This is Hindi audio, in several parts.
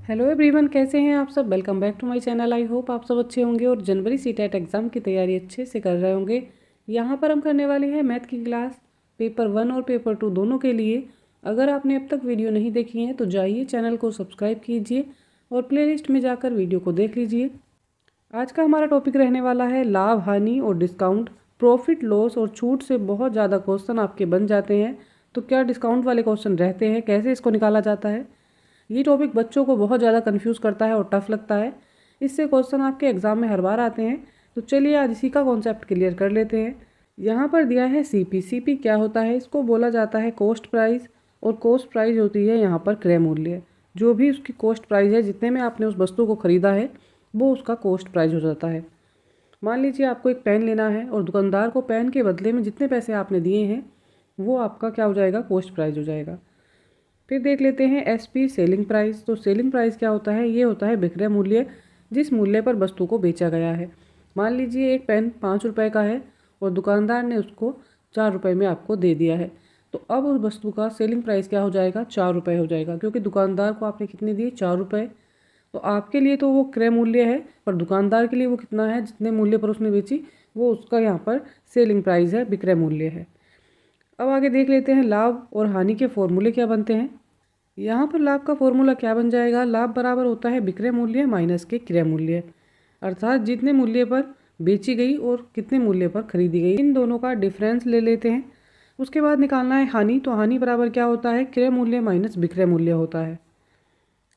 हेलो एवरीवन, कैसे हैं आप सब। Welcome back to my channel. I hope आप सब अच्छे होंगे और जनवरी सीटेट एग्ज़ाम की तैयारी अच्छे से कर रहे होंगे। यहाँ पर हम करने वाले हैं मैथ की क्लास पेपर 1 और पेपर 2 दोनों के लिए। अगर आपने अब तक वीडियो नहीं देखी है तो जाइए चैनल को सब्सक्राइब कीजिए और प्लेलिस्ट में जाकर वीडियो को देख लीजिए। आज का हमारा टॉपिक रहने वाला है लाभ, हानि और डिस्काउंट। प्रॉफिट, लॉस और छूट से बहुत ज़्यादा क्वेश्चन आपके बन जाते हैं, तो क्या डिस्काउंट वाले क्वेश्चन रहते हैं, कैसे इसको निकाला जाता है। ये टॉपिक बच्चों को बहुत ज़्यादा कंफ्यूज करता है और टफ लगता है। इससे क्वेश्चन आपके एग्जाम में हर बार आते हैं। तो चलिए आज इसी का कॉन्सेप्ट क्लियर कर लेते हैं। यहाँ पर दिया है सीपी। सीपी क्या होता है, इसको बोला जाता है कॉस्ट प्राइस, और कॉस्ट प्राइस होती है यहाँ पर क्रय मूल्य। जो भी उसकी कॉस्ट प्राइस है, जितने में आपने उस वस्तु को खरीदा है, वो उसका कॉस्ट प्राइस हो जाता है। मान लीजिए आपको एक पेन लेना है और दुकानदार को पेन के बदले में जितने पैसे आपने दिए हैं वो आपका क्या हो जाएगा, कॉस्ट प्राइस हो जाएगा। फिर देख लेते हैं एसपी, सेलिंग प्राइस। तो सेलिंग प्राइस क्या होता है, ये होता है विक्रय मूल्य, जिस मूल्य पर वस्तु को बेचा गया है। मान लीजिए एक पेन 5 रुपये का है और दुकानदार ने उसको 4 रुपये में आपको दे दिया है, तो अब उस वस्तु का सेलिंग प्राइस क्या हो जाएगा, 4 रुपये हो जाएगा, क्योंकि दुकानदार को आपने कितने दिए, 4 रुपये। तो आपके लिए तो वो क्रय मूल्य है, पर दुकानदार के लिए वो कितना है, जितने मूल्य पर उसने बेची वो उसका यहाँ पर सेलिंग प्राइस है, विक्रय मूल्य है। अब आगे देख लेते हैं लाभ और हानि के फॉर्मूले क्या बनते हैं। यहाँ पर लाभ का फॉर्मूला क्या बन जाएगा, लाभ बराबर होता है विक्रय मूल्य माइनस के क्रय मूल्य, अर्थात जितने मूल्य पर बेची गई और कितने मूल्य पर खरीदी गई, इन दोनों का डिफरेंस ले लेते हैं। उसके बाद निकालना है हानि। तो हानि बराबर क्या होता है, क्रय मूल्य माइनस विक्रय मूल्य होता है।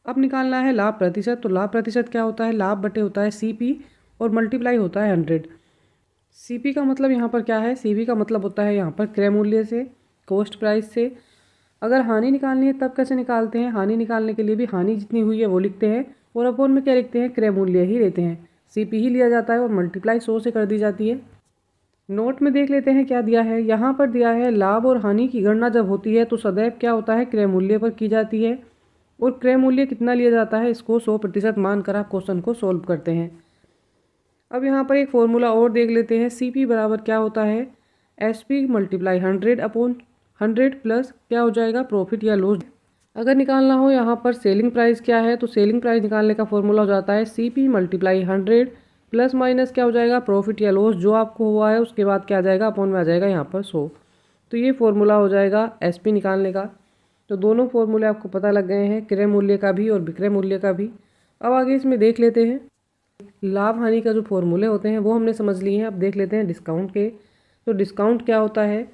अब निकालना है लाभ प्रतिशत। तो लाभ प्रतिशत क्या होता है, लाभ बटे होता है सीपी और मल्टीप्लाई होता है 100। सीपी का मतलब यहाँ पर क्या है, सीपी का मतलब होता है यहाँ पर क्रय मूल्य से, कॉस्ट प्राइस से। अगर हानि निकालनी है तब कैसे निकालते हैं, हानि निकालने के लिए भी हानि जितनी हुई है वो लिखते हैं और अपॉन में क्या लिखते हैं, क्रय मूल्य ही लेते हैं। सीपी ही लिया जाता है और मल्टीप्लाई 100 से कर दी जाती है। नोट में देख लेते हैं क्या दिया है। यहाँ पर दिया है लाभ और हानि की गणना जब होती है तो सदैव क्या होता है, क्रय मूल्य पर की जाती है, और क्रय मूल्य कितना लिया जाता है, इसको 100% मानकर आप क्वेश्चन को सोल्व करते हैं। अब यहाँ पर एक फॉर्मूला और देख लेते हैं। सीपी बराबर क्या होता है, एसपी मल्टीप्लाई 100 अपॉन 100 प्लस क्या हो जाएगा, प्रॉफिट या लॉस। अगर निकालना हो यहाँ पर सेलिंग प्राइस क्या है, तो सेलिंग प्राइस निकालने का फॉर्मूला हो जाता है सीपी मल्टीप्लाई 100 प्लस माइनस क्या हो जाएगा, प्रॉफिट या लॉस जो आपको हुआ है, उसके बाद क्या आ जाएगा, अपॉन में आ जाएगा यहाँ पर 100। तो ये फॉर्मूला हो जाएगा एसपी निकालने का। तो दोनों फॉर्मूले आपको पता लग गए हैं, क्रय मूल्य का भी और विक्रय मूल्य का भी। अब आगे इसमें देख लेते हैं लाभ हानि का जो फॉर्मूले होते हैं वो हमने समझ लिए हैं। अब देख लेते हैं डिस्काउंट के। तो डिस्काउंट क्या होता है,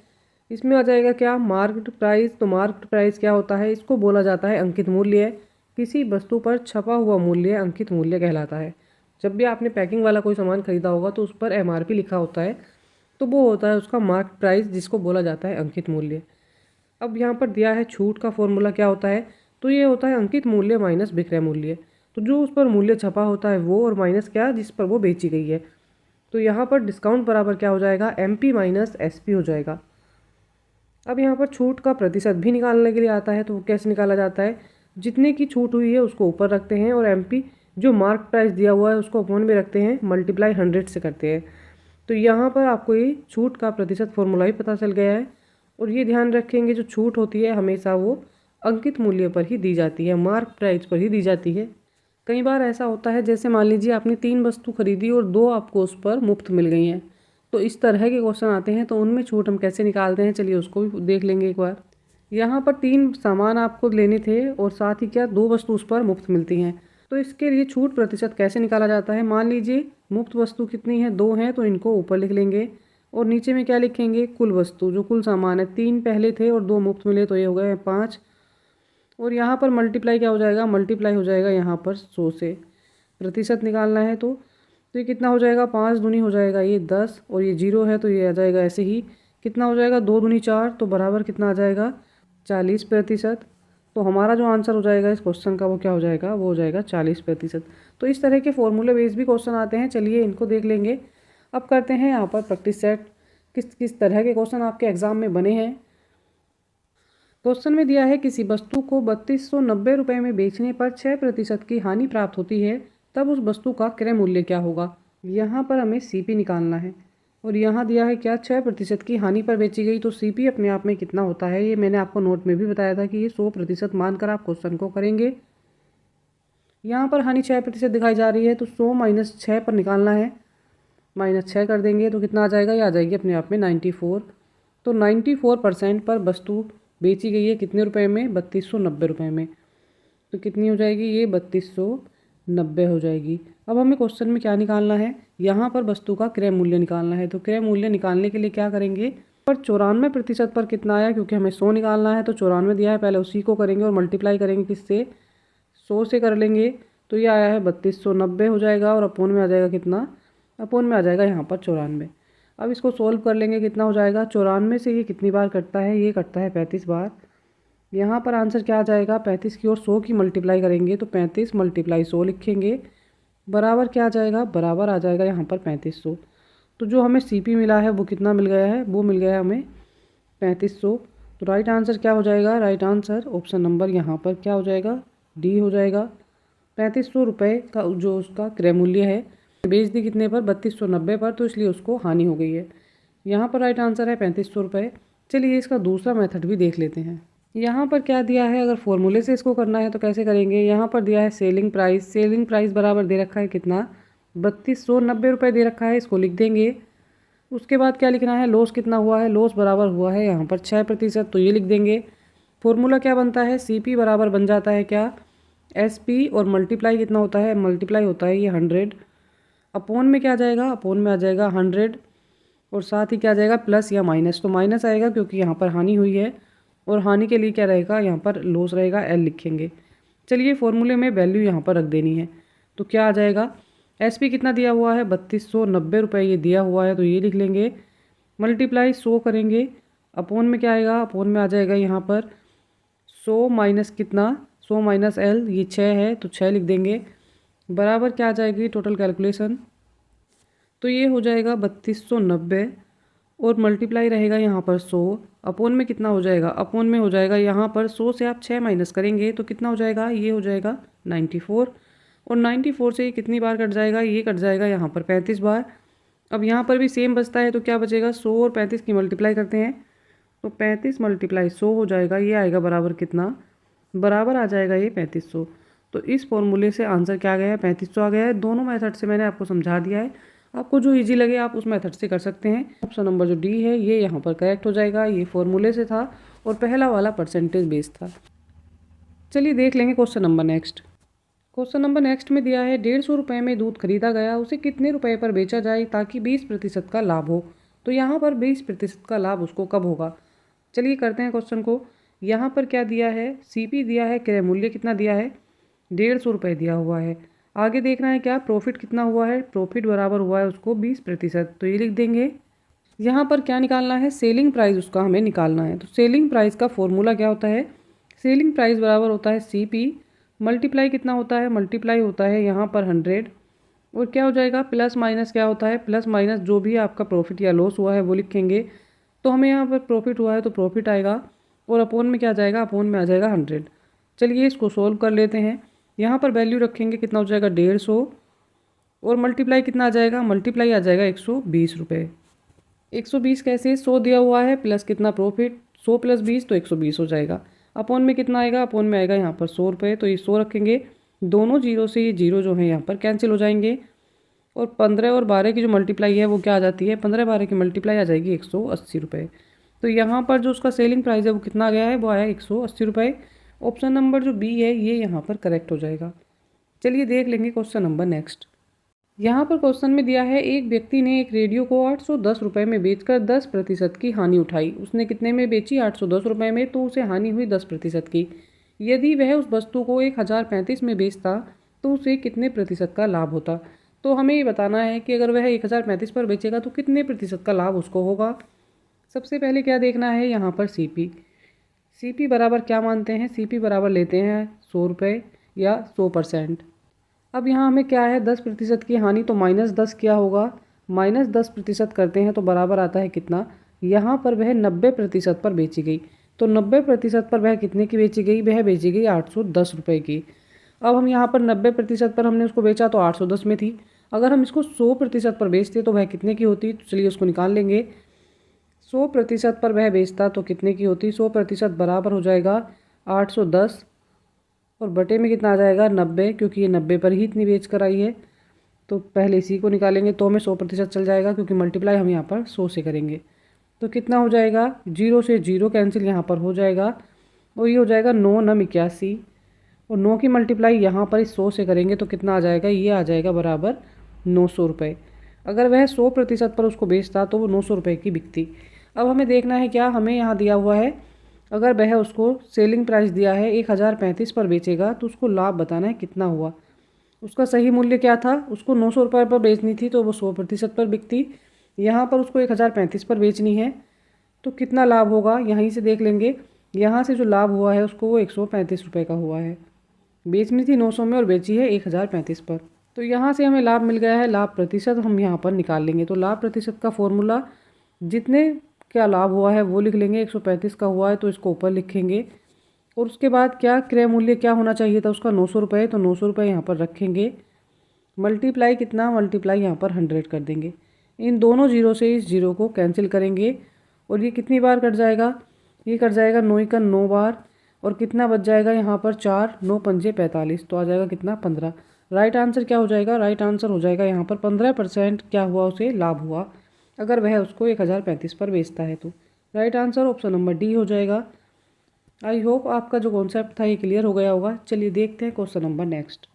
इसमें आ जाएगा क्या, मार्केट प्राइस। तो मार्केट प्राइस क्या होता है, इसको बोला जाता है अंकित मूल्य। किसी वस्तु पर छपा हुआ मूल्य अंकित मूल्य कहलाता है। जब भी आपने पैकिंग वाला कोई सामान खरीदा होगा तो उस पर एमआरपी लिखा होता है, तो वो होता है उसका मार्केट प्राइस, जिसको बोला जाता है अंकित मूल्य। अब यहाँ पर दिया है छूट का फॉर्मूला क्या होता है, तो ये होता है अंकित मूल्य माइनस विक्रय मूल्य। तो जो उस पर मूल्य छपा होता है वो, और माइनस क्या, जिस पर वो बेची गई है। तो यहाँ पर डिस्काउंट बराबर क्या हो जाएगा, एमपी माइनस एसपी हो जाएगा। अब यहाँ पर छूट का प्रतिशत भी निकालने के लिए आता है। तो वो कैसे निकाला जाता है, जितने की छूट हुई है उसको ऊपर रखते हैं और एमपी जो मार्क प्राइस दिया हुआ है उसको अपॉन में रखते हैं, मल्टीप्लाई 100 से करते हैं। तो यहाँ पर आपको ये छूट का प्रतिशत फॉर्मूला ही पता चल गया है। और ये ध्यान रखेंगे, जो छूट होती है हमेशा वो अंकित मूल्य पर ही दी जाती है, मार्क प्राइस पर ही दी जाती है। कई बार ऐसा होता है, जैसे मान लीजिए आपने 3 वस्तु खरीदी और 2 आपको उस पर मुफ्त मिल गई हैं, तो इस तरह के क्वेश्चन आते हैं। तो उनमें छूट हम कैसे निकालते हैं, चलिए उसको भी देख लेंगे एक बार। यहाँ पर 3 सामान आपको लेने थे और साथ ही क्या, 2 वस्तु उस पर मुफ्त मिलती हैं। तो इसके लिए छूट प्रतिशत कैसे निकाला जाता है, मान लीजिए मुफ्त वस्तु कितनी है, 2 हैं, तो इनको ऊपर लिख लेंगे और नीचे में क्या लिखेंगे, कुल वस्तु, जो कुल सामान है। 3 पहले थे और 2 मुफ्त मिले, तो ये हो गए 5। और यहाँ पर मल्टीप्लाई क्या हो जाएगा, मल्टीप्लाई हो जाएगा यहाँ पर 100 से। प्रतिशत निकालना है तो ये कितना हो जाएगा, 5 दूनी हो जाएगा ये 10, और ये 0 है तो ये आ जाएगा ऐसे ही। कितना हो जाएगा, 2 दूनी 4, तो बराबर कितना आ जाएगा, 40%। तो हमारा जो आंसर हो जाएगा इस क्वेश्चन का वो क्या हो जाएगा, वो हो जाएगा 40%। तो इस तरह के फॉर्मूले बेस्ड भी क्वेश्चन आते हैं, चलिए इनको देख लेंगे। अब करते हैं यहाँ पर प्रैक्टिस सेट, किस किस तरह के क्वेश्चन आपके एग्जाम में बने हैं। क्वेश्चन में दिया है किसी वस्तु को 3290 रुपये में बेचने पर 6% की हानि प्राप्त होती है, तब उस वस्तु का क्रय मूल्य क्या होगा। यहाँ पर हमें सीपी निकालना है और यहाँ दिया है क्या, 6% की हानि पर बेची गई। तो सीपी अपने आप में कितना होता है, ये मैंने आपको नोट में भी बताया था कि ये 100% मानकर आप क्वेश्चन को करेंगे। यहाँ पर हानि 6% दिखाई जा रही है, तो 100 माइनस 6 पर निकालना है। माइनस 6 कर देंगे तो कितना आ जाएगा, ये आ जाएगी अपने आप में 94। तो 94% पर वस्तु बेची गई है कितने रुपए में, 3290 रुपये में। तो कितनी हो जाएगी ये, 3290 हो जाएगी। अब हमें क्वेश्चन में क्या निकालना है, यहाँ पर वस्तु का क्रय मूल्य निकालना है। तो क्रय मूल्य निकालने के लिए क्या करेंगे, पर 94% पर कितना आया, क्योंकि हमें 100 निकालना है तो 94 दिया है, पहले उसी को करेंगे और मल्टीप्लाई करेंगे किससे, 100 से कर लेंगे। तो ये आया है 3290 हो जाएगा, और अपोन में आ जाएगा कितना, अपोन में आ जाएगा यहाँ पर 94। अब इसको सोल्व कर लेंगे, कितना हो जाएगा, 94 से ये कितनी बार कटता है, ये कटता है 35 बार। यहाँ पर आंसर क्या आ जाएगा, 35 की और 100 की मल्टीप्लाई करेंगे तो 35 मल्टीप्लाई 100 लिखेंगे, बराबर क्या आ जाएगा, बराबर आ जाएगा यहाँ पर 3500। तो जो हमें सीपी मिला है वो कितना मिल गया है, वो मिल गया है हमें 3500। तो राइट आंसर क्या हो जाएगा, राइट आंसर ऑप्शन नंबर यहाँ पर क्या हो जाएगा, डी हो जाएगा। 3500 रुपये का जो उसका क्रय मूल्य है, बेच दी कितने पर, 3290 पर, तो इसलिए उसको हानि हो गई है। यहाँ पर राइट आंसर है 3500 रुपये। चलिए इसका दूसरा मेथड भी देख लेते हैं। यहाँ पर क्या दिया है, अगर फॉर्मूले से इसको करना है तो कैसे करेंगे। यहाँ पर दिया है सेलिंग प्राइस, सेलिंग प्राइस बराबर दे रखा है कितना, 3290 रुपये दे रखा है, इसको लिख देंगे। उसके बाद क्या लिखना है, लॉस कितना हुआ है, लॉस बराबर हुआ है यहाँ पर 6%, तो ये लिख देंगे। फॉर्मूला क्या बनता है, सीपी बराबर बन जाता है क्या, एसपी, और मल्टीप्लाई कितना होता है, मल्टीप्लाई होता है ये 100, अपोन में क्या आ जाएगा, अपोन में आ जाएगा 100, और साथ ही क्या आ जाएगा, प्लस या माइनस। तो माइनस आएगा क्योंकि यहाँ पर हानि हुई है, और हानि के लिए क्या रहेगा, यहाँ पर लॉस रहेगा, एल लिखेंगे। चलिए फॉर्मूले में वैल्यू यहाँ पर रख देनी है। तो क्या आ जाएगा, एसपी कितना दिया हुआ है, 3290 रुपये ये दिया हुआ है, तो ये लिख लेंगे। मल्टीप्लाई 100 करेंगे, अपोन में क्या आएगा, अपोन में आ जाएगा यहाँ पर 100 माइनस कितना, 100 माइनस एल, ये 6 है तो 6 लिख देंगे, बराबर क्या आ जाएगी टोटल कैलकुलेशन। तो ये हो जाएगा 3290, और मल्टीप्लाई रहेगा यहाँ पर 100, अपोन में कितना हो जाएगा, अपोन में हो जाएगा यहाँ पर 100 से आप 6 माइनस करेंगे तो कितना हो जाएगा, ये हो जाएगा 94, और 94 से ये कितनी बार कट जाएगा, ये कट जाएगा यहाँ पर 35 बार। अब यहाँ पर भी सेम बचता है, तो क्या बचेगा, 100 और 35 की मल्टीप्लाई करते हैं तो 35 मल्टीप्लाई 100 हो जाएगा, ये आएगा बराबर कितना, बराबर आ जाएगा ये 3500। तो इस फॉर्मूले से आंसर क्या आ गया है, 3500 आ गया है। दोनों मेथड से मैंने आपको समझा दिया है, आपको जो इजी लगे आप उस मेथड से कर सकते हैं। ऑप्शन नंबर जो डी है ये यहाँ पर करेक्ट हो जाएगा, ये फॉर्मूले से था और पहला वाला परसेंटेज बेस था। चलिए देख लेंगे question number next. Question number next में दिया है 150 रुपये में दूध खरीदा गया, उसे कितने रुपए पर बेचा जाए ताकि 20% का लाभ हो। तो यहाँ पर 20% का लाभ उसको कब होगा। चलिए करते हैं क्वेश्चन को। यहाँ पर क्या दिया है, सीपी दिया है, क्रय मूल्य कितना दिया है, 150 रुपये दिया हुआ है। आगे देखना है क्या, प्रॉफिट कितना हुआ है, प्रॉफिट बराबर हुआ है उसको 20%, तो ये लिख देंगे। यहाँ पर क्या निकालना है, सेलिंग प्राइस उसका हमें निकालना है। तो सेलिंग प्राइस का फॉर्मूला क्या होता है, सेलिंग प्राइस बराबर होता है सीपी, मल्टीप्लाई कितना होता है, मल्टीप्लाई होता है यहाँ पर 100, और क्या हो जाएगा, प्लस माइनस क्या होता है, प्लस माइनस जो भी आपका प्रॉफिट या लॉस हुआ है वो लिखेंगे। तो हमें यहाँ पर प्रॉफिट हुआ है तो प्रॉफिट आएगा, और अपोन में क्या आ जाएगा, अपोन में आ जाएगा 100। चलिए इसको सोल्व कर लेते हैं। यहाँ पर वैल्यू रखेंगे, कितना हो जाएगा 150, और मल्टीप्लाई कितना आ जाएगा, मल्टीप्लाई आ जाएगा 120 रुपये। 120 कैसे, 100 दिया हुआ है प्लस कितना प्रॉफिट, 100 प्लस 20 तो 120 हो जाएगा। अपोन में कितना आएगा, अपोन में आएगा यहाँ पर 100 रुपये, तो ये 100 रखेंगे। दोनों जीरो से ये जीरो जो है यहाँ पर कैंसिल हो जाएंगे, और 15 और 12 की जो मल्टीप्लाई है वो क्या आ जाती है, 15-12 की मल्टीप्लाई आ जाएगी 180 रुपये। तो यहाँ पर जो उसका सेलिंग प्राइस है वो कितना गया है, वो आया 180 रुपये। ऑप्शन नंबर जो बी है ये यहाँ पर करेक्ट हो जाएगा। चलिए देख लेंगे क्वेश्चन नंबर नेक्स्ट। यहाँ पर क्वेश्चन में दिया है एक व्यक्ति ने एक रेडियो को 810 रुपये में बेचकर 10% की हानि उठाई। उसने कितने में बेची, 810 रुपये में, तो उसे हानि हुई 10% की। यदि वह उस वस्तु को 1035 में बेचता तो उसे कितने प्रतिशत का लाभ होता। तो हमें ये बताना है कि अगर वह 1035 पर बेचेगा तो कितने प्रतिशत का लाभ उसको होगा। सबसे पहले क्या देखना है, यहाँ पर सीपी, सीपी बराबर क्या मानते हैं, सीपी बराबर लेते हैं 100 रुपये या 100%। अब यहाँ हमें क्या है, 10% की हानि, तो -10 क्या होगा, -10% करते हैं तो बराबर आता है कितना, यहाँ पर वह 90% पर बेची गई। तो 90% पर वह कितने की बेची गई, वह बेची गई 810 रुपये की। अब हम यहाँ पर 90% पर हमने उसको बेचा तो 810 में थी। अगर हम इसको 100% पर बेचते तो वह कितने की होती, तो चलिए उसको निकाल लेंगे। 100% पर वह बेचता तो कितने की होती, 100% बराबर हो जाएगा 810 और बटे में कितना आ जाएगा 90, क्योंकि ये 90 पर ही इतनी बेच कर आई है। तो पहले इसी को निकालेंगे तो हमें 100% चल जाएगा, क्योंकि मल्टीप्लाई हम यहाँ पर 100 से करेंगे। तो कितना हो जाएगा, 0 से 0 कैंसिल यहाँ पर हो जाएगा, और ये हो जाएगा 9 9 81। और 9 की मल्टीप्लाई यहाँ पर इस 100 से करेंगे तो कितना आ जाएगा, ये आ जाएगा बराबर 900 रुपये। अगर वह 100% पर उसको बेचता तो वो 900 रुपये की बिकती। अब हमें देखना है क्या, हमें यहाँ दिया हुआ है अगर वह उसको सेलिंग प्राइस दिया है 1035 पर बेचेगा तो उसको लाभ बताना है कितना हुआ। उसका सही मूल्य क्या था, उसको 900 रुपये पर बेचनी थी तो वो 100% पर बिकती। यहाँ पर उसको 1035 पर बेचनी है तो कितना लाभ होगा, यहीं से देख लेंगे। यहाँ से जो लाभ हुआ है उसको वो 135 रुपये का हुआ है। बेचनी थी 900 में और बेची है 1035 पर। तो यहाँ से हमें लाभ मिल गया है। लाभ प्रतिशत हम यहाँ पर निकाल लेंगे। तो लाभ प्रतिशत का फॉर्मूला, जितने क्या लाभ हुआ है वो लिख लेंगे। 135 का हुआ है तो इसको ऊपर लिखेंगे, और उसके बाद क्या क्रय मूल्य क्या होना चाहिए था उसका, 900 रुपये। तो 900 रुपये यहाँ पर रखेंगे, मल्टीप्लाई कितना, मल्टीप्लाई यहाँ पर 100 कर देंगे। इन दोनों जीरो से इस जीरो को कैंसिल करेंगे, और ये कितनी बार कट जाएगा, ये कट जाएगा 9 का 9 बार। और कितना बच जाएगा यहाँ पर 4, 9 पंजे 45, तो आ जाएगा कितना 15। राइट आंसर क्या हो जाएगा, राइट आंसर हो जाएगा यहाँ पर 15% क्या हुआ, उसे लाभ हुआ अगर वह उसको 1035 पर बेचता है तो। Right answer option number D हो जाएगा। आई होप आपका जो कॉन्सेप्ट था ये क्लियर हो गया होगा। चलिए देखते हैं क्वेश्चन नंबर नेक्स्ट।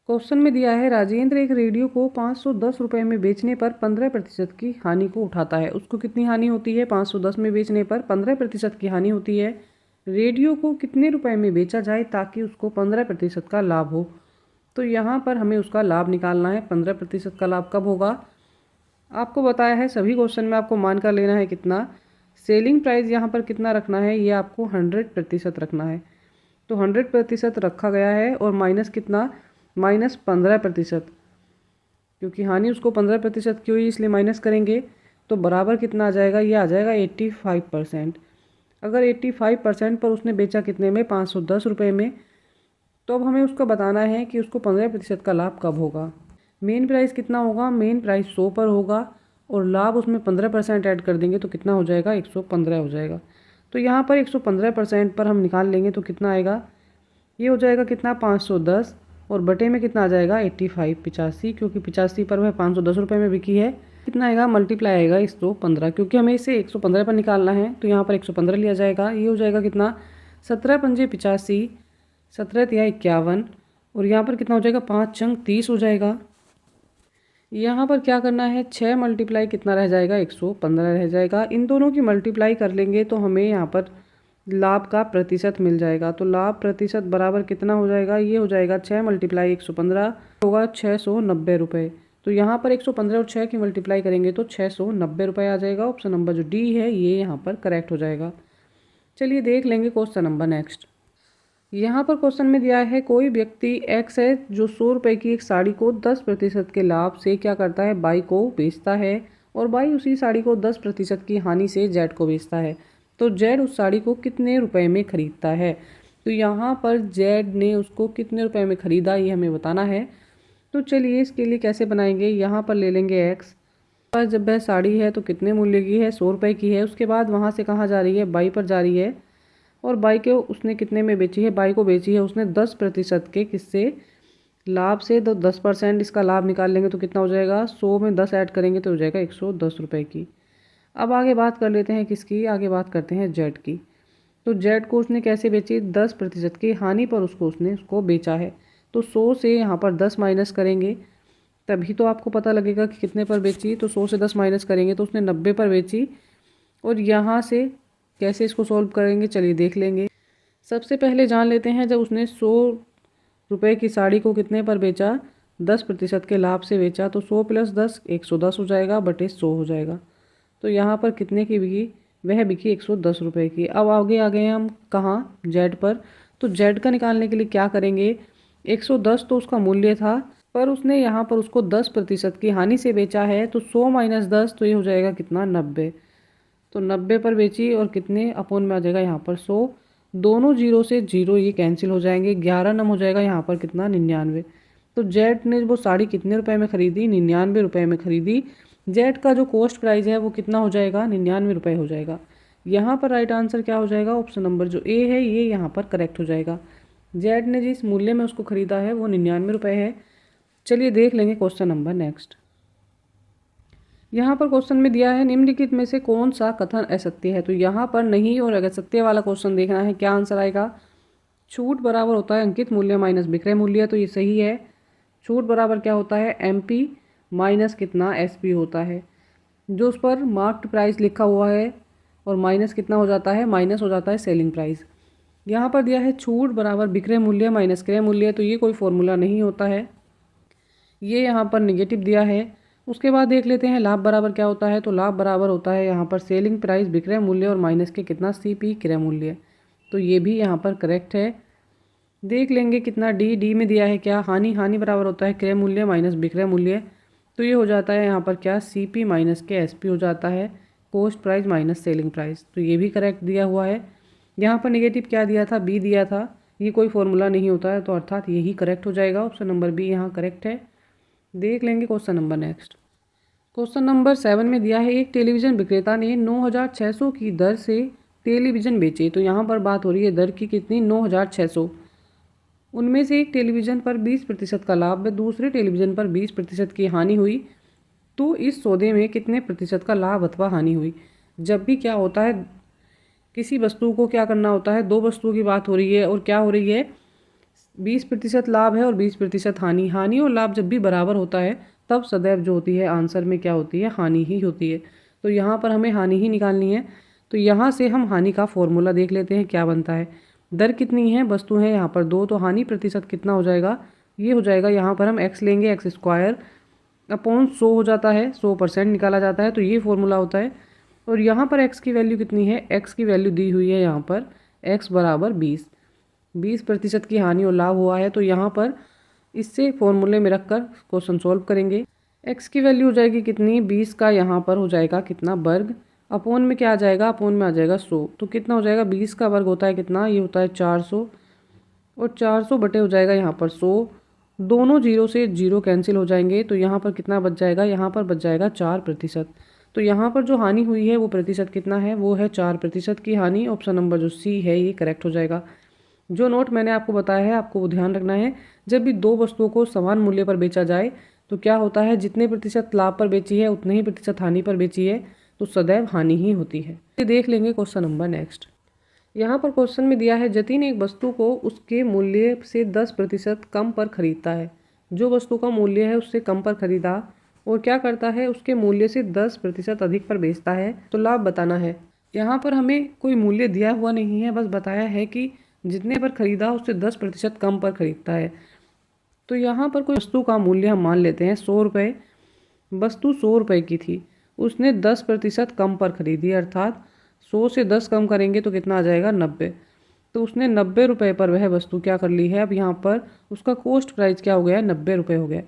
क्वेश्चन में दिया है राजेंद्र एक रेडियो को 510 रुपये में बेचने पर 15% की हानि को उठाता है। उसको कितनी हानि होती है, 510 में बेचने पर 15% की हानि होती है। रेडियो को कितने रुपए में बेचा जाए ताकि उसको 15% का लाभ हो। तो यहाँ पर हमें उसका लाभ निकालना है। 15% का लाभ कब होगा, आपको बताया है सभी क्वेश्चन में आपको मान कर लेना है कितना। सेलिंग प्राइस यहाँ पर कितना रखना है, ये आपको 100% रखना है। तो 100% रखा गया है, और माइनस कितना, -15%, क्योंकि हानि उसको 15% की हुई इसलिए माइनस करेंगे। तो बराबर कितना आ जाएगा, ये आ जाएगा 85%। अगर 85% पर उसने बेचा कितने में, 510 रुपये में, तो अब हमें उसका बताना है कि उसको 15% का लाभ कब होगा। मेन प्राइस कितना होगा, मेन प्राइस 100 पर होगा, और लाभ उसमें 15% ऐड कर देंगे तो कितना हो जाएगा, 115 हो जाएगा। तो यहाँ पर 115% पर हम निकाल लेंगे तो कितना आएगा, ये हो जाएगा कितना 510, और बटे में कितना आ जाएगा 85 क्योंकि 85 पर वह 510 रुपये में बिकी है। कितना आएगा, मल्टीप्लाई आएगा 115, क्योंकि हमें इसे 115 पर निकालना है तो यहाँ पर 115 लिया जाएगा। ये हो जाएगा कितना 17 पंजे 85, 17 तिया 51, और यहाँ पर कितना हो जाएगा 5 चंग 30 हो जाएगा। यहाँ पर क्या करना है, 6 मल्टीप्लाई कितना रह जाएगा, 115 रह जाएगा। इन दोनों की मल्टीप्लाई कर लेंगे तो हमें यहाँ पर लाभ का प्रतिशत मिल जाएगा। तो लाभ प्रतिशत बराबर कितना हो जाएगा, ये हो जाएगा 6 मल्टीप्लाई 115 होगा 690 रुपये। तो यहाँ पर 115 और 6 की मल्टीप्लाई करेंगे तो 690 रुपये आ जाएगा। ऑप्शन नंबर जो डी है ये यहाँ पर करेक्ट हो जाएगा। चलिए देख लेंगे क्वेश्चन नंबर नेक्स्ट। यहाँ पर क्वेश्चन में दिया है कोई व्यक्ति एक्स है जो 100 रुपये की एक साड़ी को 10% के लाभ से क्या करता है, बाई को बेचता है, और बाई उसी साड़ी को 10% की हानि से जेड को बेचता है। तो जेड उस साड़ी को कितने रुपए में खरीदता है। तो यहाँ पर जेड ने उसको कितने रुपए में खरीदा ये हमें बताना है। तो चलिए इसके लिए कैसे बनाएंगे, यहाँ पर ले लेंगे एक्स पर, जब वह साड़ी है तो कितने मूल्य की है, 100 रुपये की है। उसके बाद वहाँ से कहाँ जा रही है, बाई पर जा रही है, और बाई को उसने कितने में बेची है, बाई को बेची है उसने 10% के किससे, लाभ से। तो 10% इसका लाभ निकाल लेंगे तो कितना हो जाएगा, 100 में 10 ऐड करेंगे तो हो जाएगा 110 रुपये की। अब आगे बात कर लेते हैं किसकी, आगे बात करते हैं जेड की। तो जेड को उसने कैसे बेची, 10% की हानि पर उसको बेचा है। तो 100 से यहाँ पर 10 माइनस करेंगे तभी तो आपको पता लगेगा कि कितने पर बेची। तो 100 से 10 माइनस करेंगे तो उसने 90 पर बेची। और यहाँ से कैसे इसको सॉल्व करेंगे, चलिए देख लेंगे। सबसे पहले जान लेते हैं जब उसने 100 रुपये की साड़ी को कितने पर बेचा, 10% के लाभ से बेचा। तो 100 + 10 110 हो जाएगा, बटे 100 हो जाएगा। तो यहाँ पर कितने की बिकी, वह बिकी 110 रुपये की। अब आगे आ गए हम कहाँ, जेड पर। तो जेड का निकालने के लिए क्या करेंगे, 110 तो उसका मूल्य था, पर उसने यहाँ पर उसको 10% की हानि से बेचा है। तो 100 - 10 तो ये हो जाएगा कितना 90। तो 90 पर बेची, और कितने अपोन में आ जाएगा यहाँ पर 100। दोनों जीरो से जीरो ये कैंसिल हो जाएंगे, 11 नम हो जाएगा यहाँ पर कितना 99। तो जेड ने वो साड़ी कितने रुपए में खरीदी, 99 रुपये में खरीदी। जेड का जो कॉस्ट प्राइस है वो कितना हो जाएगा, 99 रुपये हो जाएगा। यहाँ पर राइट आंसर क्या हो जाएगा, ऑप्शन नंबर जो ए है ये यहाँ पर करेक्ट हो जाएगा। जेड ने जिस मूल्य में उसको ख़रीदा है वो 99 रुपये है। चलिए देख लेंगे क्वेश्चन नंबर नेक्स्ट। यहाँ पर क्वेश्चन में दिया है निम्नलिखित में से कौन सा कथन असत्य है। तो यहाँ पर नहीं और असत्य वाला क्वेश्चन देखना है, क्या आंसर आएगा। छूट बराबर होता है अंकित मूल्य माइनस विक्रय मूल्य, तो ये सही है। छूट बराबर क्या होता है, एमपी माइनस कितना, एसपी होता है। जो उस पर मार्क्ड प्राइस लिखा हुआ है और माइनस कितना हो जाता है, माइनस हो जाता है सेलिंग प्राइस। यहाँ पर दिया है छूट बराबर विक्रय मूल्य माइनस क्रय मूल्य, तो ये कोई फॉर्मूला नहीं होता है, ये यहाँ पर निगेटिव दिया है। उसके बाद देख लेते हैं लाभ बराबर क्या होता है। तो लाभ बराबर होता है यहाँ पर सेलिंग प्राइस विक्रय मूल्य और माइनस के कितना, सीपी क्रय मूल्य, तो ये भी यहाँ पर करेक्ट है। देख लेंगे कितना डी में दिया है क्या, हानि बराबर होता है क्रय मूल्य माइनस विक्रय मूल्य, तो ये हो जाता है यहाँ पर क्या, सीपी माइनस के एसपी हो जाता है, cost price minus selling price, तो ये भी करेक्ट दिया हुआ है। यहाँ पर नेगेटिव क्या दिया था, बी दिया था, ये कोई फॉर्मूला नहीं होता है, तो अर्थात यही करेक्ट हो जाएगा, ऑप्शन नंबर बी यहाँ करेक्ट है। देख लेंगे question number next. Question number 7 में दिया है एक टेलीविज़न विक्रेता ने 9600 की दर से टेलीविज़न बेचे। तो यहाँ पर बात हो रही है दर की कितनी, 9600। उनमें से एक टेलीविज़न पर 20% का लाभ व दूसरे टेलीविज़न पर 20% की हानि हुई, तो इस सौदे में कितने प्रतिशत का लाभ अथवा हानि हुई। जब भी क्या होता है, किसी वस्तु को क्या करना होता है, दो वस्तुओं की बात हो रही है और क्या हो रही है, 20% लाभ है और 20% हानि। हानि और लाभ जब भी बराबर होता है तब सदैव जो होती है आंसर में क्या होती है, हानि ही होती है। तो यहाँ पर हमें हानि ही निकालनी है। तो यहाँ से हम हानि का फॉर्मूला देख लेते हैं क्या बनता है। दर कितनी है, वस्तु है यहाँ पर 2, तो हानि प्रतिशत कितना हो जाएगा, ये हो जाएगा यहाँ पर हम x लेंगे, एक्स स्क्वायर अपॉन 100 हो जाता है, 100% निकाला जाता है, तो ये फॉर्मूला होता है। और यहाँ पर x की वैल्यू कितनी है, x की वैल्यू दी हुई है यहाँ पर x बराबर 20% की हानि और लाभ हुआ है। तो यहाँ पर इससे फॉर्मूले में रखकर क्वेश्चन सॉल्व करेंगे। x की वैल्यू हो जाएगी कितनी, 20 का यहाँ पर हो जाएगा कितना, वर्ग, अपोन में क्या आ जाएगा, अपोन में आ जाएगा 100, तो कितना हो जाएगा, 20 का वर्ग होता है कितना, ये होता है 400, और 400 बटे हो जाएगा यहाँ पर 100, दोनों जीरो से जीरो कैंसिल हो जाएंगे, तो यहाँ पर कितना बच जाएगा, यहाँ पर बच जाएगा 4%। तो यहाँ पर जो हानि हुई है वो प्रतिशत कितना है, वो है 4% की हानि। ऑप्शन नंबर जो सी है ये करेक्ट हो जाएगा। जो नोट मैंने आपको बताया है आपको वो ध्यान रखना है। जब भी दो वस्तुओं को समान मूल्य पर बेचा जाए तो क्या होता है, जितने प्रतिशत लाभ पर बेची है उतने ही प्रतिशत हानि पर बेची है, तो सदैव हानि ही होती है। देख लेंगे क्वेश्चन नंबर नेक्स्ट। यहाँ पर क्वेश्चन में दिया है जतिन एक वस्तु को उसके मूल्य से 10% कम पर खरीदता है। जो वस्तु का मूल्य है उससे कम पर खरीदा और क्या करता है, उसके मूल्य से 10% अधिक पर बेचता है, तो लाभ बताना है। यहाँ पर हमें कोई मूल्य दिया हुआ नहीं है, बस बताया है कि जितने पर खरीदा उससे 10% कम पर खरीदता है। तो यहाँ पर कोई वस्तु का मूल्य हम मान लेते हैं 100 रुपये, वस्तु 100 रुपये की थी, उसने 10% कम पर खरीदी, अर्थात 100 से 10 कम करेंगे तो कितना आ जाएगा, 90। तो उसने 90 रुपये पर वह वस्तु क्या कर ली है, अब यहाँ पर उसका कॉस्ट प्राइस क्या हो गया, 90 रुपये हो गया।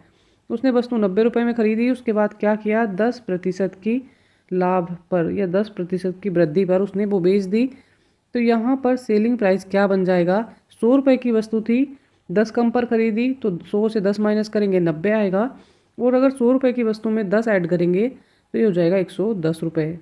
उसने वस्तु 90 रुपये में खरीदी, उसके बाद क्या किया, 10% की लाभ पर या 10% की वृद्धि पर उसने वो बेच दी। तो यहाँ पर सेलिंग प्राइस क्या बन जाएगा, 100 रुपये की वस्तु थी, 10 कम पर खरीदी, तो 100 से 10 माइनस करेंगे 90 आएगा, और अगर 100 रुपये की वस्तु में 10 ऐड करेंगे तो ये हो जाएगा 110 रुपये।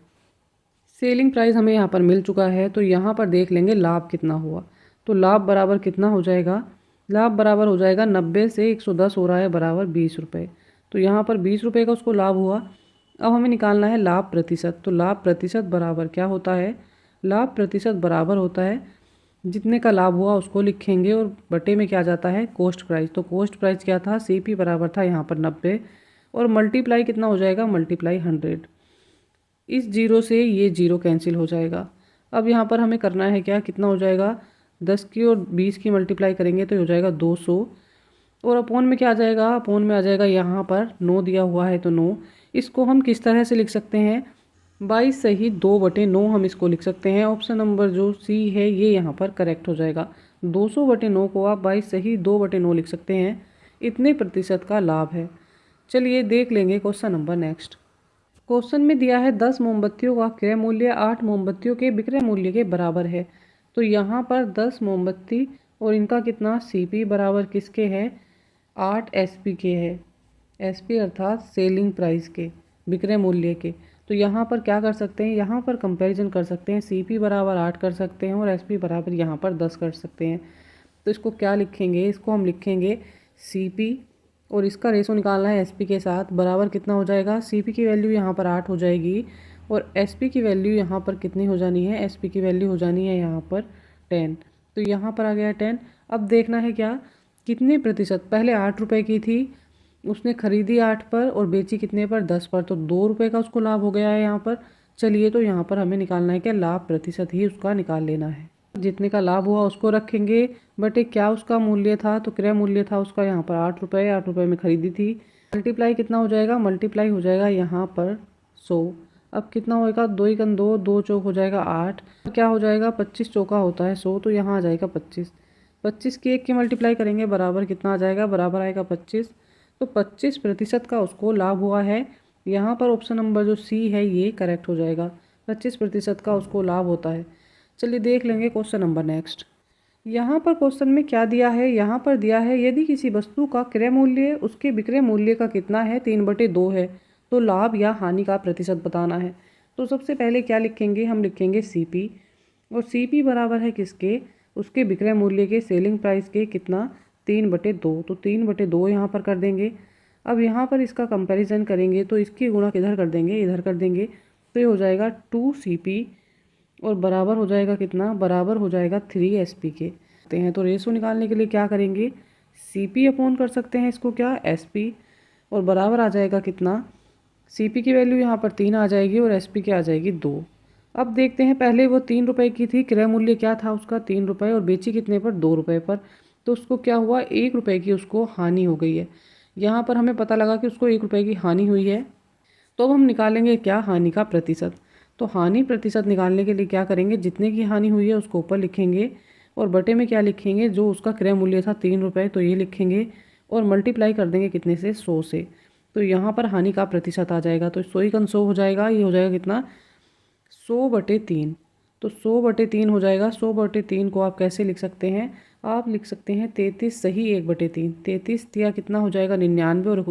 सेलिंग प्राइस हमें यहाँ पर मिल चुका है। तो यहाँ पर देख लेंगे लाभ कितना हुआ। तो लाभ बराबर कितना हो जाएगा, लाभ बराबर हो जाएगा 90 से 110 हो रहा है बराबर 20 रुपये। तो यहाँ पर 20 रुपये का उसको लाभ हुआ। अब हमें निकालना है लाभ प्रतिशत। तो लाभ प्रतिशत बराबर क्या होता है, लाभ प्रतिशत बराबर होता है जितने का लाभ हुआ उसको लिखेंगे और बटे में क्या जाता है, कॉस्ट प्राइस। तो कॉस्ट प्राइस क्या था, सीपी बराबर था यहाँ पर 90, और मल्टीप्लाई कितना हो जाएगा, मल्टीप्लाई 100। इस जीरो से ये जीरो कैंसिल हो जाएगा। अब यहाँ पर हमें करना है क्या, कितना हो जाएगा, 10 की और 20 की मल्टीप्लाई करेंगे तो हो जाएगा 200, और अपोन में क्या आ जाएगा, अपोन में आ जाएगा यहाँ पर 9 दिया हुआ है तो 9। इसको हम किस तरह से लिख सकते हैं, 22 सही 2/9 हम इसको लिख सकते हैं। ऑप्शन नंबर जो सी है ये यहाँ पर करेक्ट हो जाएगा। 200/9 को आप 22 सही 2/9 लिख सकते हैं। इतने प्रतिशत का लाभ है। चलिए देख लेंगे क्वेश्चन नंबर नेक्स्ट। क्वेश्चन में दिया है 10 मोमबत्तियों का क्रय मूल्य 8 मोमबत्तियों के विक्रय मूल्य के बराबर है। तो यहाँ पर 10 मोमबत्ती और इनका कितना, सीपी बराबर किसके है, 8 एसपी के है। एसपी अर्थात सेलिंग प्राइस के, विक्रय मूल्य के। तो यहाँ पर क्या कर सकते हैं, यहाँ पर कंपैरिजन कर सकते हैं, सीपी बराबर 8 कर सकते हैं और एसपी बराबर यहाँ पर 10 कर सकते हैं। तो इसको क्या लिखेंगे, इसको हम लिखेंगे CP और इसका रेशो निकालना है SP के साथ। बराबर कितना हो जाएगा, CP की वैल्यू यहाँ पर 8 हो जाएगी और SP की वैल्यू यहाँ पर कितनी हो जानी है, SP की वैल्यू हो जानी है यहाँ पर 10। तो यहाँ पर आ गया 10। अब देखना है क्या, कितने प्रतिशत, पहले 8 रुपये की थी, उसने खरीदी 8 पर और बेची कितने पर, 10 पर, तो 2 रुपये का उसको लाभ हो गया है यहाँ पर। चलिए तो यहाँ पर हमें निकालना है क्या, लाभ प्रतिशत ही उसका निकाल लेना है। जितने का लाभ हुआ उसको रखेंगे, बट क्या उसका मूल्य था, तो क्रय मूल्य था उसका यहाँ पर 8 रुपये, 8 रुपये में खरीदी थी। मल्टीप्लाई कितना हो जाएगा, मल्टीप्लाई हो जाएगा यहाँ पर 100। अब कितना होएगा, 2 एकम 2, 2 चौक हो जाएगा 8, क्या हो जाएगा, 25 चौका होता है 100, तो यहाँ आ जाएगा 25। 25 की 1 की मल्टीप्लाई करेंगे, बराबर कितना आ जाएगा, बराबर आएगा 25। तो 25% का उसको लाभ हुआ है। यहाँ पर ऑप्शन नंबर जो C है ये करेक्ट हो जाएगा, 25% का उसको लाभ होता है। चलिए देख लेंगे क्वेश्चन नंबर नेक्स्ट। यहाँ पर क्वेश्चन में क्या दिया है, यहाँ पर दिया है यदि किसी वस्तु का क्रय मूल्य उसके विक्रय मूल्य का कितना है, 3/2 है, तो लाभ या हानि का प्रतिशत बताना है। तो सबसे पहले क्या लिखेंगे, हम लिखेंगे CP और CP बराबर है किसके, उसके विक्रय मूल्य के, सेलिंग प्राइस के, कितना, 3/2। तो 3/2 यहाँ पर कर देंगे। अब यहाँ पर इसका कंपैरिजन करेंगे तो इसकी गुणा किधर कर देंगे, इधर कर देंगे, तो ये हो जाएगा 2CP और बराबर हो जाएगा कितना, बराबर हो जाएगा 3SP के। तो रेशो निकालने के लिए क्या करेंगे, CP अपॉन कर सकते हैं इसको क्या, SP, और बराबर आ जाएगा कितना, CP की वैल्यू यहाँ पर 3 आ जाएगी और SP की आ जाएगी 2। अब देखते हैं, पहले वो 3 रुपये की थी, क्रय मूल्य क्या था उसका 3 रुपये और बेची कितने पर, 2 रुपये पर, तो उसको क्या हुआ, 1 रुपये की उसको हानि हो गई है। यहाँ पर हमें पता लगा कि उसको 1 रुपये की हानि हुई है। तो अब हम निकालेंगे क्या, हानि का प्रतिशत। तो हानि प्रतिशत निकालने के लिए क्या करेंगे, जितने की हानि हुई है उसको ऊपर लिखेंगे और बटे में क्या लिखेंगे, जो उसका क्रय मूल्य था 3 रुपये, तो ये लिखेंगे और मल्टीप्लाई कर देंगे कितने से, 100 से। तो यहाँ पर हानि का प्रतिशत आ जाएगा, तो 100 हो जाएगा, ये हो जाएगा कितना, 100/3। तो 100/3 हो जाएगा। 100/3 को आप कैसे लिख सकते हैं, आप लिख सकते हैं 33 सही 1/3। 33 तिया कितना हो जाएगा, 99, और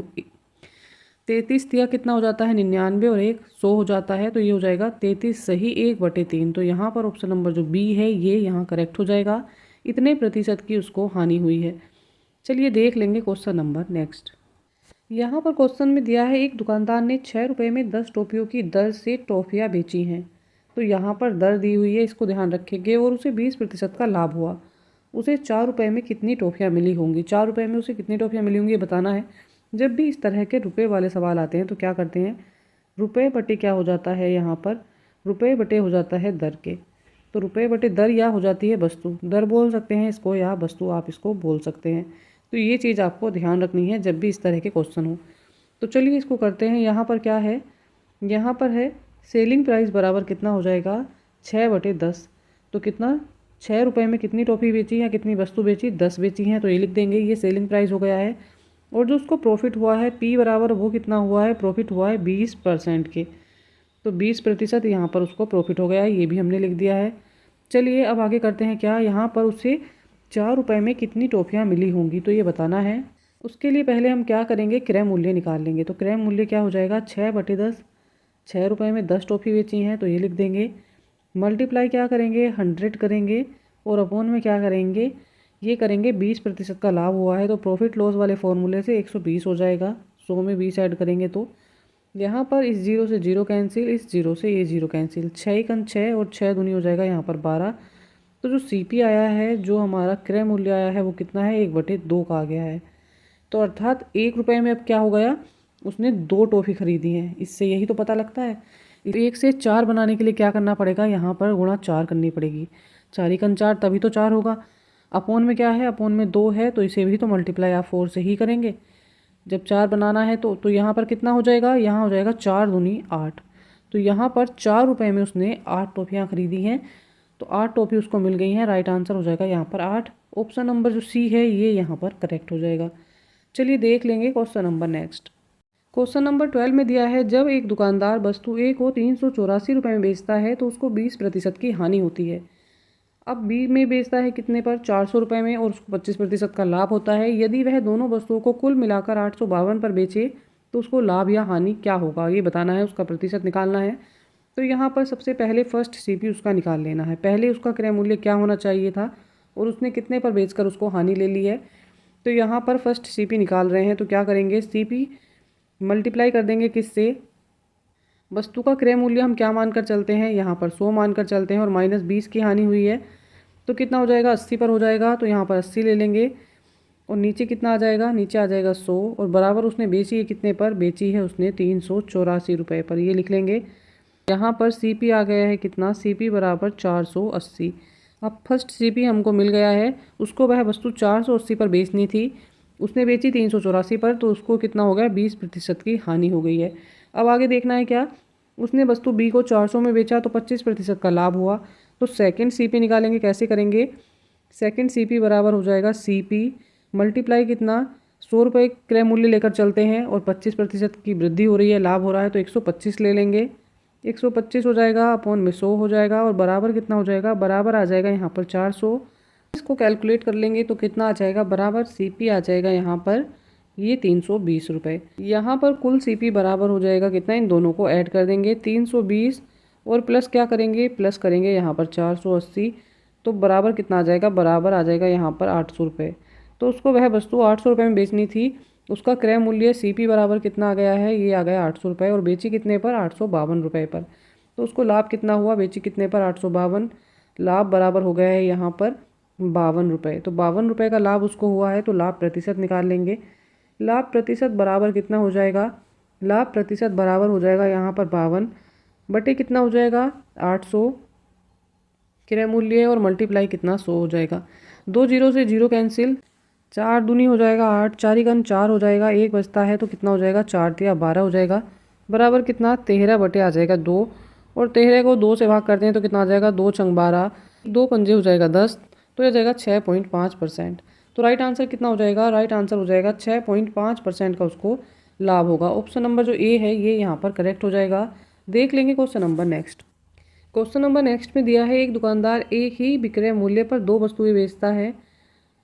33 तिया कितना हो जाता है, 99 और 1 100 हो जाता है, तो ये हो जाएगा 33 सही 1/3। तो यहाँ पर ऑप्शन नंबर जो B है ये यहाँ करेक्ट हो जाएगा, इतने प्रतिशत की उसको हानि हुई है। चलिए देख लेंगे क्वेश्चन नंबर नेक्स्ट। यहाँ पर क्वेश्चन में दिया है, एक दुकानदार ने 6 रुपये में 10 टॉफियों की दर से टॉफियाँ बेची हैं। तो यहाँ पर दर दी हुई है, इसको ध्यान रखेंगे, और उसे 20% का लाभ हुआ। उसे 4 रुपये में कितनी टॉफियाँ मिली होंगी, 4 रुपये में उसे कितनी टॉफियाँ मिली होंगी ये बताना है। जब भी इस तरह के रुपए वाले सवाल आते हैं तो क्या करते हैं, रुपए बटे क्या हो जाता है, यहाँ पर रुपए बटे हो जाता है दर के। तो रुपए बटे दर या हो जाती है वस्तु, दर बोल सकते हैं इसको या वस्तु आप इसको बोल सकते हैं। तो ये चीज़ आपको ध्यान रखनी है जब भी इस तरह के क्वेश्चन हो। तो चलिए इसको करते हैं। यहाँ पर क्या है, यहाँ पर है सेलिंग प्राइस बराबर कितना हो जाएगा, 6/10। तो कितना, 6 रुपये में कितनी टॉफ़ी बेची या कितनी वस्तु बेची, 10 बेची हैं, तो ये लिख देंगे, ये सेलिंग प्राइस हो गया है। और जो उसको प्रॉफिट हुआ है P बराबर, वो कितना हुआ है, प्रॉफिट हुआ है 20% के। तो 20% यहाँ पर उसको प्रॉफिट हो गया है, ये भी हमने लिख दिया है। चलिए अब आगे करते हैं क्या, यहाँ पर उसे 4 रुपये में कितनी टॉफ़ियाँ मिली होंगी, तो ये बताना है। उसके लिए पहले हम क्या करेंगे, क्रय मूल्य निकाल लेंगे। तो क्रय मूल्य क्या हो जाएगा, 6/10। 6 रुपये में 10 टॉफ़ी बेची हैं, तो ये लिख देंगे। मल्टीप्लाई क्या करेंगे, 100 करेंगे, और अपॉन में क्या करेंगे, ये करेंगे 20% का लाभ हुआ है, तो प्रॉफिट लॉस वाले फॉर्मूले से 120 हो जाएगा। 100 में 20 ऐड करेंगे तो यहाँ पर इस 0 से 0 कैंसिल, इस 0 से ये 0 कैंसिल, 6 एकम 6 और 6 दूनी हो जाएगा यहाँ पर 12। तो जो CP आया है, जो हमारा क्रय मूल्य आया है, वो कितना है, 1/2 का आ गया है। तो अर्थात 1 रुपये में अब क्या हो गया, उसने 2 टॉफ़ी खरीदी हैं। इससे यही तो पता लगता है। 1 से 4 बनाने के लिए क्या करना पड़ेगा, यहाँ पर गुणा 4 करनी पड़ेगी। 4 एकम 4 तभी तो 4 होगा। अपॉन में क्या है, अपॉन में 2 है, तो इसे भी तो मल्टीप्लाई आप 4 से ही करेंगे। जब 4 बनाना है तो यहाँ पर कितना हो जाएगा, यहाँ हो जाएगा 4 दूनी 8। तो यहाँ पर 4 रुपये में उसने 8 टॉफ़ियाँ खरीदी हैं, तो 8 टॉफ़ी उसको मिल गई हैं। राइट आंसर हो जाएगा यहाँ पर 8। ऑप्शन नंबर जो C है ये यहाँ पर करेक्ट हो जाएगा। चलिए देख लेंगे question number next. Question number 12 में दिया है, जब एक दुकानदार वस्तु A को 384 रुपये में बेचता है तो उसको 20% की हानि होती है। अब B में बेचता है कितने पर, 400 रुपये में, और उसको 25% का लाभ होता है। यदि वह दोनों वस्तुओं को कुल मिलाकर 852 पर बेचे तो उसको लाभ या हानि क्या होगा, ये बताना है, उसका प्रतिशत निकालना है। तो यहाँ पर सबसे पहले फर्स्ट CP उसका निकाल लेना है। पहले उसका क्रय मूल्य क्या होना चाहिए था, और उसने कितने पर बेचकर उसको हानि ले ली है। तो यहाँ पर फर्स्ट सीपी निकाल रहे हैं, तो क्या करेंगे, सीपी मल्टीप्लाई कर देंगे किससे, वस्तु का क्रय मूल्य हम क्या मानकर चलते हैं, यहाँ पर 100 मानकर चलते हैं, और -20 की हानि हुई है तो कितना हो जाएगा, 80 पर हो जाएगा। तो यहाँ पर 80 ले लेंगे, और नीचे कितना आ जाएगा, नीचे आ जाएगा 100, और बराबर उसने बेची है कितने पर, बेची है उसने 384 रुपये पर, ये लिख लेंगे। यहाँ पर सीपी आ गया है कितना, सीपी बराबर 480। अब फर्स्ट सीपी हमको मिल गया है, उसको वह वस्तु 480 पर बेचनी थी, उसने बेची 384 पर, तो उसको कितना हो गया, 20% की हानि हो गई है। अब आगे देखना है क्या, उसने वस्तु बी को 400 में बेचा तो 25% का लाभ हुआ। तो सेकंड सीपी निकालेंगे, कैसे करेंगे, सेकंड सीपी बराबर हो जाएगा सीपी मल्टीप्लाई कितना, 100 रुपये क्रय मूल्य लेकर चलते हैं और 25% की वृद्धि हो रही है, लाभ हो रहा है, तो 125 ले लेंगे। 125 हो जाएगा, अपॉन में 100 हो जाएगा, और बराबर कितना हो जाएगा, बराबर आ जाएगा यहाँ पर 400। इसको कैलकुलेट कर लेंगे तो कितना आ जाएगा, बराबर सीपी आ जाएगा यहाँ पर ये 320 रुपये। यहाँ पर कुल सीपी बराबर हो जाएगा कितना, इन दोनों को ऐड कर देंगे 320, और प्लस क्या करेंगे, प्लस करेंगे यहाँ पर 480, तो बराबर कितना आ जाएगा, बराबर आ जाएगा यहाँ पर 800 रुपये। तो उसको वह वस्तु 800 रुपये में बेचनी थी, उसका क्रय मूल्य सीपी बराबर कितना आ गया है, ये आ गया 800 रुपये, और बेची कितने पर, 852 रुपये पर। तो उसको लाभ कितना हुआ, बेची कितने पर, 852, लाभ बराबर हो गया है यहाँ पर 52 रुपये। तो 52 रुपये का लाभ उसको हुआ है, तो लाभ प्रतिशत निकाल लेंगे। लाभ प्रतिशत बराबर कितना हो जाएगा, लाभ प्रतिशत बराबर हो जाएगा यहाँ पर 52 बटे कितना हो जाएगा, 800 क्रय मूल्य, और मल्टीप्लाई कितना 100 हो जाएगा। 2 जीरो से जीरो कैंसिल, 4 दूनी हो जाएगा 8, 4 गुना 4 हो जाएगा, 1 बचता है तो कितना हो जाएगा, 4 तिया 12 हो जाएगा, बराबर कितना 13 बटे आ जाएगा 2, और 13 को 2 से भाग करते हैं तो कितना आ जाएगा, 2 छंग 12, 2 पंजे हो जाएगा 10, तो यह जाएगा 6.5%। तो राइट आंसर कितना हो जाएगा, राइट आंसर हो जाएगा 6.5% का उसको लाभ होगा। ऑप्शन नंबर जो ए है ये यहाँ पर करेक्ट हो जाएगा। देख लेंगे question number next. Question number next में दिया है, एक दुकानदार एक ही विक्रय मूल्य पर 2 वस्तुएं बेचता है,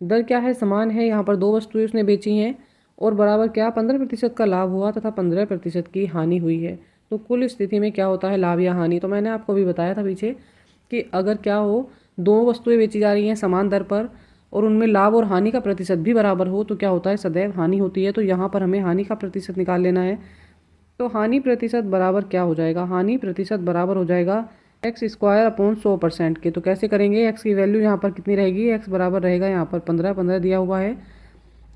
दर क्या है, समान है, यहाँ पर 2 वस्तुएं उसने बेची हैं, और बराबर क्या 15% का लाभ हुआ तथा 15% की हानि हुई है। तो कुल स्थिति में क्या होता है, लाभ या हानि। तो मैंने आपको भी बताया था पीछे कि अगर क्या हो, 2 वस्तुएं बेची जा रही हैं समान दर पर, और उनमें लाभ और हानि का प्रतिशत भी बराबर हो, तो क्या होता है, सदैव हानि होती है। तो यहाँ पर हमें हानि का प्रतिशत निकाल लेना है। तो हानि प्रतिशत बराबर क्या हो जाएगा, हानि प्रतिशत बराबर हो जाएगा x² अपॉन 100% के। तो कैसे करेंगे, x की वैल्यू यहाँ पर कितनी रहेगी, x बराबर रहेगा यहाँ पर 15 दिया हुआ है।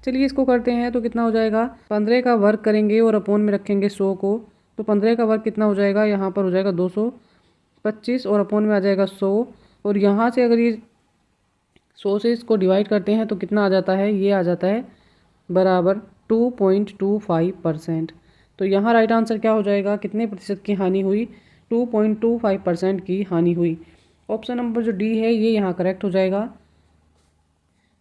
चलिए इसको करते हैं, तो कितना हो जाएगा, 15 का वर्ग करेंगे और अपॉन में रखेंगे 100 को, तो 15 का वर्ग कितना हो जाएगा, यहाँ पर हो जाएगा 225, और अपॉन में आ जाएगा 100, और यहाँ से अगर ये 100 से इसको डिवाइड करते हैं तो कितना आ जाता है, ये आ जाता है बराबर 2.25%। तो यहाँ राइट आंसर क्या हो जाएगा, कितने प्रतिशत की हानि हुई, 2.25% की हानि हुई। ऑप्शन नंबर जो डी है ये यहाँ करेक्ट हो जाएगा।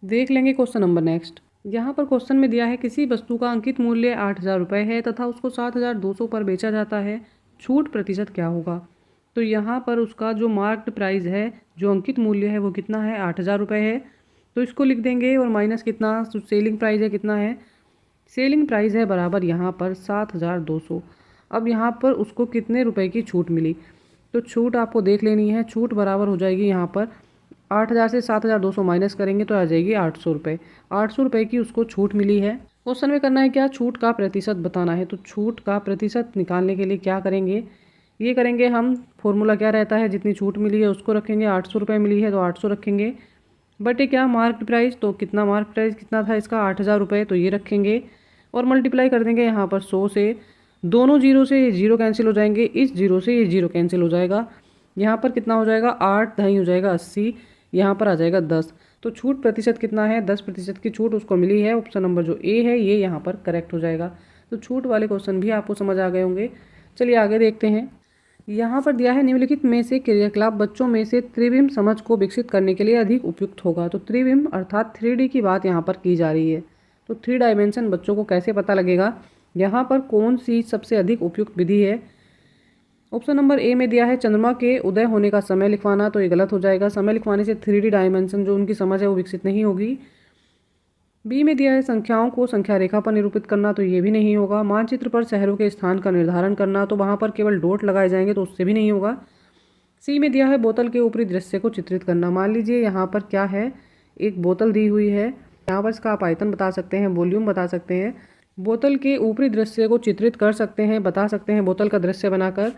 देख लेंगे क्वेश्चन नंबर नेक्स्ट। यहाँ पर क्वेश्चन में दिया है, किसी वस्तु का अंकित मूल्य 8000 रुपये है तथा उसको 7200 पर बेचा जाता है, छूट प्रतिशत क्या होगा। तो यहाँ पर उसका जो मार्क्ड प्राइस है, जो अंकित मूल्य है वो कितना है, 8000 रुपये है। तो इसको लिख देंगे, और माइनस कितना, सेलिंग प्राइस है कितना है, सेलिंग प्राइस है बराबर यहाँ पर 7200। अब यहाँ पर उसको कितने रुपए की छूट मिली, तो छूट आपको देख लेनी है। छूट बराबर हो जाएगी यहाँ पर 8000 से 7200 माइनस करेंगे तो आ जाएगी 800 रुपये। 800 रुपये की उसको छूट मिली है। क्वेश्चन में करना है क्या, छूट का प्रतिशत बताना है। तो छूट का प्रतिशत निकालने के लिए क्या करेंगे, ये करेंगे हम, फॉर्मूला क्या रहता है, जितनी छूट मिली है उसको रखेंगे, 800 रुपये मिली है तो 800 रखेंगे, बटे क्या मार्क प्राइस, तो कितना मार्क प्राइस कितना था इसका, 8000 रुपये, तो ये रखेंगे, और मल्टीप्लाई कर देंगे यहाँ पर 100 से। दोनों जीरो से ये जीरो कैंसिल हो जाएंगे, इस जीरो से ये जीरो कैंसिल हो जाएगा। यहाँ पर कितना हो जाएगा, 8 ढाई हो जाएगा 80, यहाँ पर आ जाएगा 10। तो छूट प्रतिशत कितना है, 10% की छूट उसको मिली है। ऑप्शन नंबर जो ए है ये यहाँ पर करेक्ट हो जाएगा। तो छूट वाले क्वेश्चन भी आपको समझ आ गए होंगे। चलिए आगे देखते हैं। यहाँ पर दिया है, निम्नलिखित में से क्रियाकलाप बच्चों में से त्रिविम समझ को विकसित करने के लिए अधिक उपयुक्त होगा। तो त्रिविम अर्थात 3D की बात यहाँ पर की जा रही है। तो 3 डायमेंशन बच्चों को कैसे पता लगेगा, यहाँ पर कौन सी सबसे अधिक उपयुक्त विधि है। ऑप्शन नंबर ए में दिया है, चंद्रमा के उदय होने का समय लिखवाना, तो ये गलत हो जाएगा। समय लिखवाने से 3D डायमेंशन जो उनकी समझ है वो विकसित नहीं होगी। बी में दिया है, संख्याओं को संख्या रेखा पर निरूपित करना, तो ये भी नहीं होगा। मानचित्र पर शहरों के स्थान का निर्धारण करना, तो वहाँ पर केवल डॉट लगाए जाएंगे, तो उससे भी नहीं होगा। सी में दिया है, बोतल के ऊपरी दृश्य को चित्रित करना। मान लीजिए यहाँ पर क्या है, एक बोतल दी हुई है। यहाँ पर इसका आप आयतन बता सकते हैं, वॉल्यूम बता सकते हैं, बोतल के ऊपरी दृश्य को चित्रित कर सकते हैं, बता सकते हैं बोतल का दृश्य बनाकर।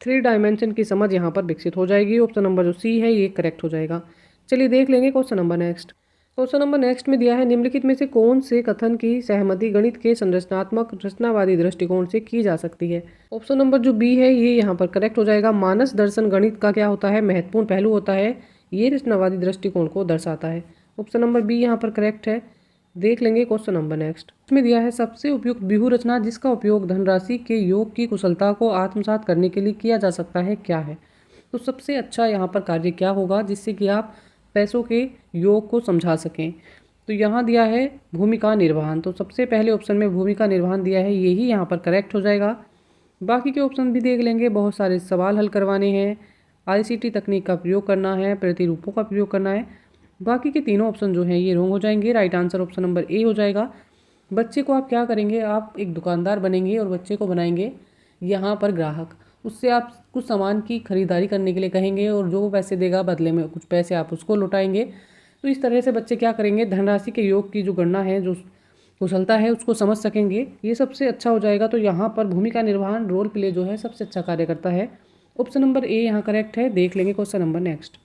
3 डायमेंशन की समझ यहाँ पर विकसित हो जाएगी। ऑप्शन नंबर जो सी है ये करेक्ट हो जाएगा। चलिए देख लेंगे question number next. Question number next में दिया है निम्नलिखित में से कौन से कथन की सहमति गणित के संरचनात्मक रचनावादी दृष्टिकोण से की जा सकती है। ऑप्शन नंबर जो बी है ये यहाँ पर करेक्ट हो जाएगा। मानस दर्शन गणित का क्या होता है, महत्वपूर्ण पहलू होता है, ये रचनावादी दृष्टिकोण को दर्शाता है। ऑप्शन नंबर बी यहाँ पर करेक्ट है। देख लेंगे क्वेश्चन नंबर नेक्स्ट। इसमें दिया है सबसे उपयुक्त व्यूह रचना जिसका उपयोग धनराशि के योग की कुशलता को आत्मसात करने के लिए किया जा सकता है क्या है। तो सबसे अच्छा यहाँ पर कार्य क्या होगा जिससे कि आप पैसों के योग को समझा सकें। तो यहाँ दिया है भूमिका निर्वहन। तो सबसे पहले ऑप्शन में भूमिका निर्वहन दिया है, यही यहाँ पर करेक्ट हो जाएगा। बाकी के ऑप्शन भी देख लेंगे। बहुत सारे सवाल हल करवाने हैं, ICT तकनीक का प्रयोग करना है, प्रतिरूपों का प्रयोग करना है। बाकी के तीनों ऑप्शन जो हैं ये रॉन्ग हो जाएंगे। Right answer option number A हो जाएगा। बच्चे को आप क्या करेंगे, आप एक दुकानदार बनेंगे और बच्चे को बनाएंगे यहाँ पर ग्राहक। उससे आप कुछ सामान की खरीदारी करने के लिए कहेंगे और जो वो पैसे देगा बदले में कुछ पैसे आप उसको लौटाएंगे। तो इस तरह से बच्चे क्या करेंगे, धनराशि के योग की जो गणना है, जो कुशलता है उसको समझ सकेंगे। ये सबसे अच्छा हो जाएगा। तो यहाँ पर भूमिका निर्वहन, रोल प्ले जो है सबसे अच्छा कार्य करता है। ऑप्शन नंबर ए यहाँ करेक्ट है। देख लेंगे question number next.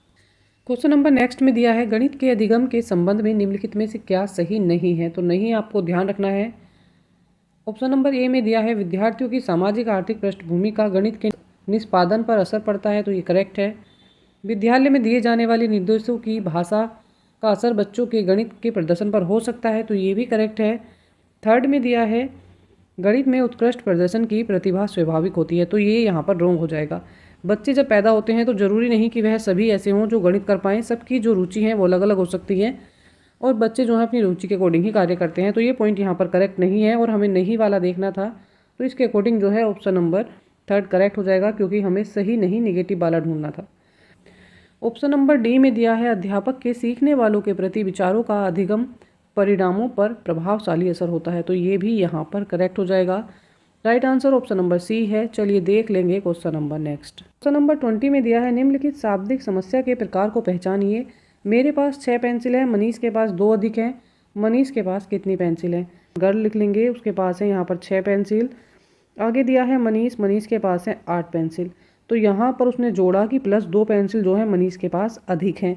Question number next में दिया है गणित के अधिगम के संबंध में निम्नलिखित में से क्या सही नहीं है। तो नहीं आपको ध्यान रखना है। ऑप्शन नंबर ए में दिया है विद्यार्थियों की सामाजिक आर्थिक पृष्ठभूमि का गणित के निष्पादन पर असर पड़ता है। तो ये करेक्ट है। विद्यालय में दिए जाने वाले निर्देशों की भाषा का असर बच्चों के गणित के प्रदर्शन पर हो सकता है। तो ये भी करेक्ट है। थर्ड में दिया है गणित में उत्कृष्ट प्रदर्शन की प्रतिभा स्वाभाविक होती है। तो ये यहाँ पर रॉन्ग हो जाएगा। बच्चे जब पैदा होते हैं तो ज़रूरी नहीं कि वह सभी ऐसे हों जो गणित कर पाएँ। सबकी जो रुचि है वो अलग अलग हो सकती है और बच्चे जो है अपनी रुचि के अकॉर्डिंग ही कार्य करते हैं। तो ये पॉइंट यहाँ पर करेक्ट नहीं है और हमें नहीं वाला देखना था। तो इसके अकॉर्डिंग जो है ऑप्शन नंबर थर्ड करेक्ट हो जाएगा, क्योंकि हमें सही नहीं नेगेटिव वाला ढूंढना था। ऑप्शन नंबर डी में दिया है अध्यापक के सीखने वालों के प्रति विचारों का अधिगम परिणामों पर प्रभावशाली असर होता है। तो ये भी यहाँ पर करेक्ट हो जाएगा। Right answer option number C है। चलिए देख लेंगे question number next. Question number 20 में दिया है निम्नलिखित शाब्दिक समस्या के प्रकार को पहचानिए। मेरे पास 6 पेंसिल है, मनीष के पास 2 अधिक हैं। मनीष के पास कितनी पेंसिल है? गर्ल लिख लेंगे, उसके पास है यहाँ पर 6 पेंसिल। आगे दिया है मनीष के पास है 8 पेंसिल। तो यहाँ पर उसने जोड़ा कि प्लस 2 पेंसिल जो है मनीष के पास अधिक हैं।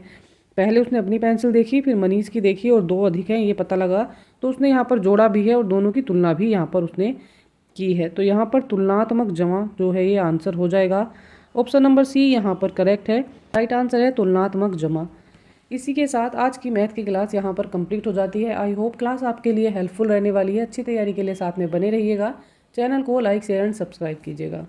पहले उसने अपनी पेंसिल देखी, फिर मनीष की देखी और 2 अधिक हैं ये पता लगा। तो उसने यहाँ पर जोड़ा भी है और दोनों की तुलना भी यहाँ पर उसने की है। तो यहाँ पर तुलनात्मक जमा जो है ये आंसर हो जाएगा। ऑप्शन नंबर सी यहाँ पर करेक्ट है। राइट आंसर है तुलनात्मक जमा। इसी के साथ आज की मैथ की क्लास यहाँ पर कंप्लीट हो जाती है। आई होप क्लास आपके लिए हेल्पफुल रहने वाली है। अच्छी तैयारी के लिए साथ में बने रहिएगा। चैनल को लाइक शेयर एंड सब्सक्राइब कीजिएगा।